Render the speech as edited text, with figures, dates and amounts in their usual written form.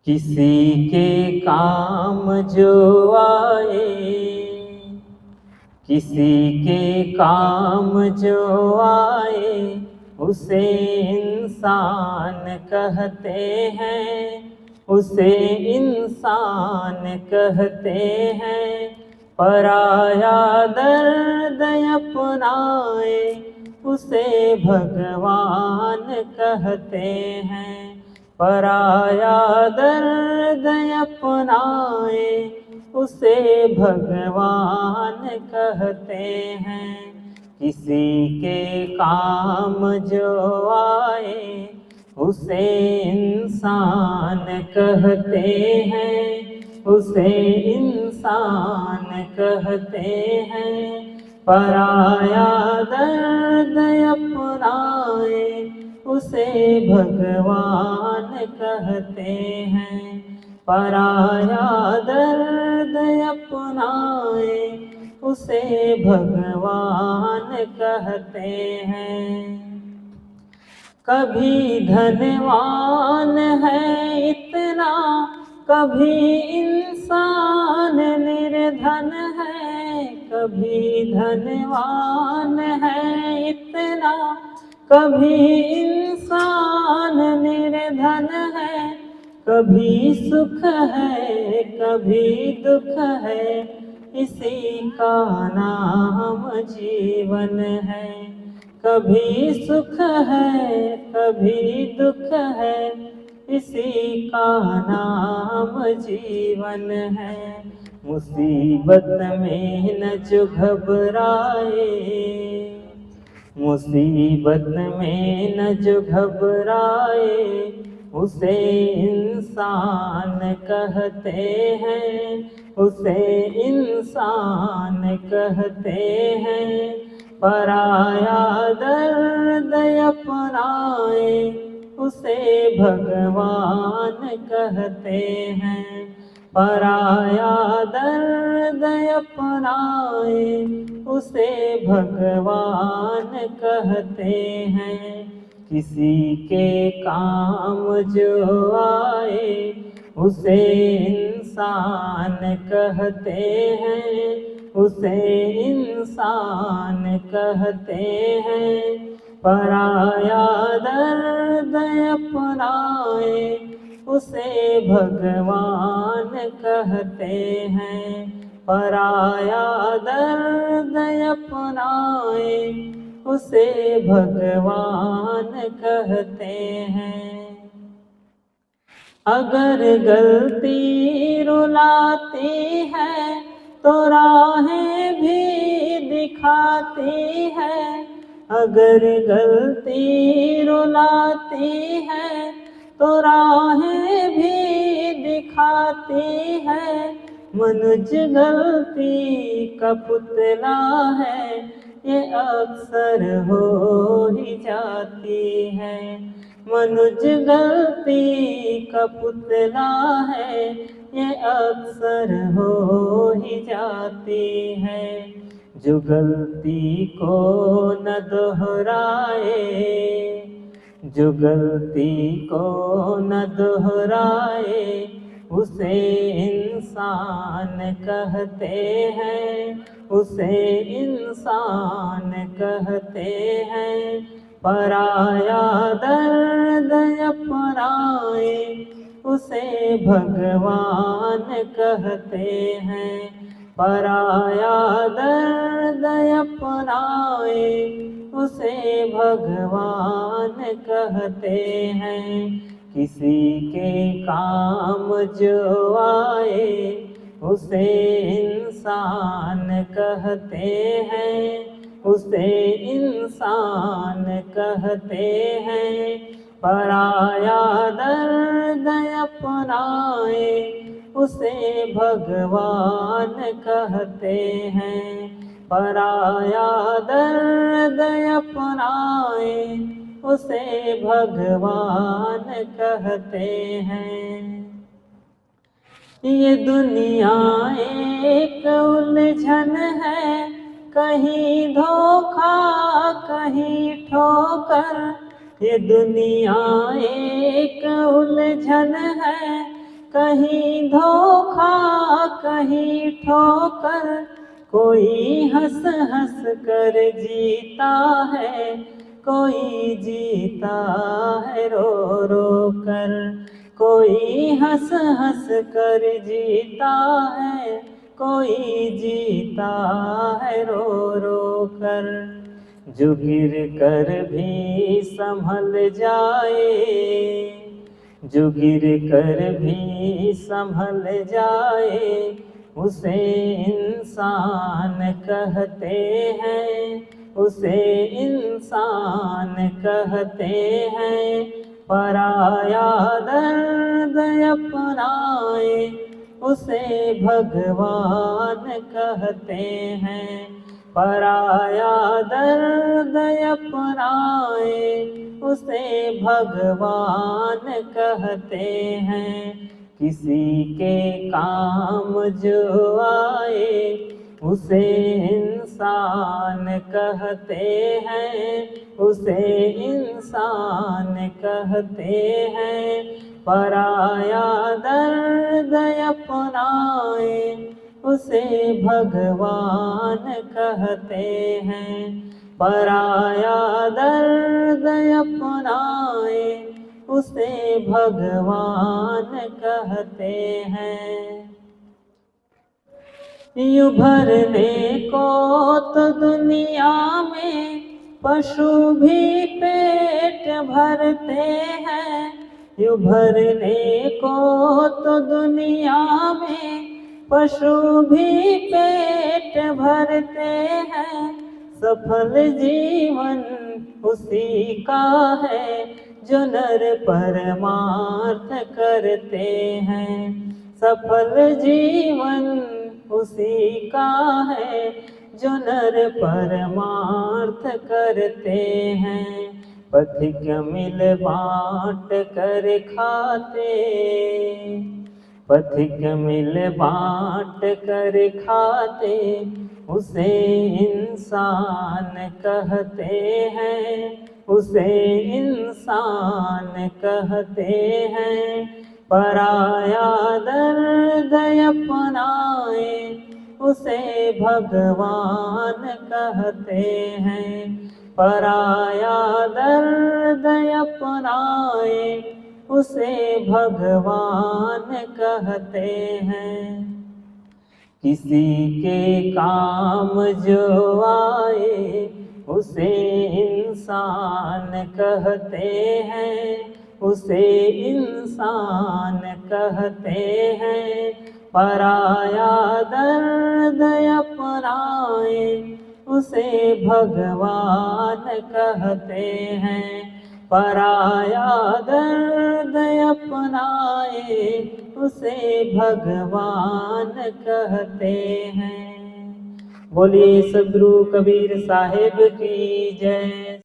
किसी के काम जो आए, किसी के काम जो आए, उसे इंसान कहते हैं, उसे इंसान कहते हैं। पराया दर्द अपनाए, उसे भगवान कहते हैं। पराया दर्द अपनाए, उसे भगवान कहते हैं। किसी के काम जो आए, उसे इंसान कहते हैं, उसे इंसान कहते हैं। पराया दर्द अपनाए, उसे भगवान कहते हैं। पराया दर्द अपनाए, उसे भगवान कहते हैं। कभी धनवान है इतना, कभी इंसान निर्धन है। कभी धनवान है इतना, कभी इंसान निर्धन है। कभी सुख है, कभी दुख है, इसी का नाम जीवन है। कभी सुख है, कभी दुख है, इसी का नाम जीवन है। मुसीबत में न जो घबराए, मुसीबत में न जो घबराए, उसे इंसान कहते हैं, उसे इंसान कहते हैं। पराया दर्द अपनाए, उसे भगवान कहते हैं। पराया दर्द अपनाए, उसे भगवान कहते हैं। किसी के काम जो आए, उसे इंसान कहते हैं, उसे इंसान कहते हैं। पराया दर्द अपनाए, उसे भगवान कहते हैं। पराया दर्द अपनाए, उसे भगवान कहते हैं। अगर गलती रुलाती है, तो राहें भी दिखाती है। अगर गलती रुलाती है, तो राहें भी दिखाती है। मनुज गलती का पुतला है, ये अक्सर हो ही जाती है। मनुज गलती का पुतला है, ये अक्सर हो ही जाती है। जो गलती को न दोहराए, जो गलती को न दोहराए, उसे इंसान कहते हैं, उसे इंसान कहते हैं। पराया दर्द अपनाए, उसे भगवान कहते हैं। पराया दर्द अपनाए, उसे भगवान कहते हैं। किसी के काम जो आए, उसे इंसान कहते हैं, उसे इंसान कहते हैं। पराया दर्द अपनाए, उसे भगवान कहते हैं। पराया दर्द अपनाए, उसे भगवान कहते हैं। ये दुनिया एक उलझन है, कहीं धोखा कहीं ठोकर। ये दुनिया एक उलझन है, कहीं धोखा कहीं ठोकर, कोई हंस हंस कर जीता है, कोई जीता है रो रो कर। कोई हंस हंस कर जीता है, कोई जीता है रो रो कर। जो गिर कर भी संभल जाए, जो गिर कर भी संभल जाए, उसे इंसान कहते हैं, उसे इंसान कहते हैं। पराया दर्द अपनाए, उसे भगवान कहते हैं। पराया दर्द अपनाए, उसे भगवान कहते हैं। किसी के काम जो आए, उसे इंसान कहते हैं, उसे इंसान कहते हैं। पराया दर्द अपनाए, उसे भगवान कहते हैं। पराया दर्द अपनाए, उसे भगवान कहते हैं। यूं भरने को तो दुनिया में पशु भी पेट भरते हैं, यूं भरने को तो दुनिया में पशु भी पेट भरते हैं। सफल जीवन उसी का है, जो नर परमार्थ करते हैं। सफल जीवन उसी का है, जो नर परमार्थ करते हैं। पथिक मिल बाँट कर खाते, पथिक मिल बाँट कर खाते, उसे इंसान कहते हैं, उसे इंसान कहते हैं। पराया दर्द अपनाए, उसे भगवान कहते हैं। पराया दर्द अपनाए, उसे भगवान कहते हैं। किसी के काम जो आए, उसे इंसान कहते हैं, उसे इंसान कहते हैं। पराया दर्द अपनाए, उसे भगवान कहते हैं। पराया दर्द अपनाए, उसे भगवान कहते हैं। बोलिए सद्गुरु कबीर साहिब की जय।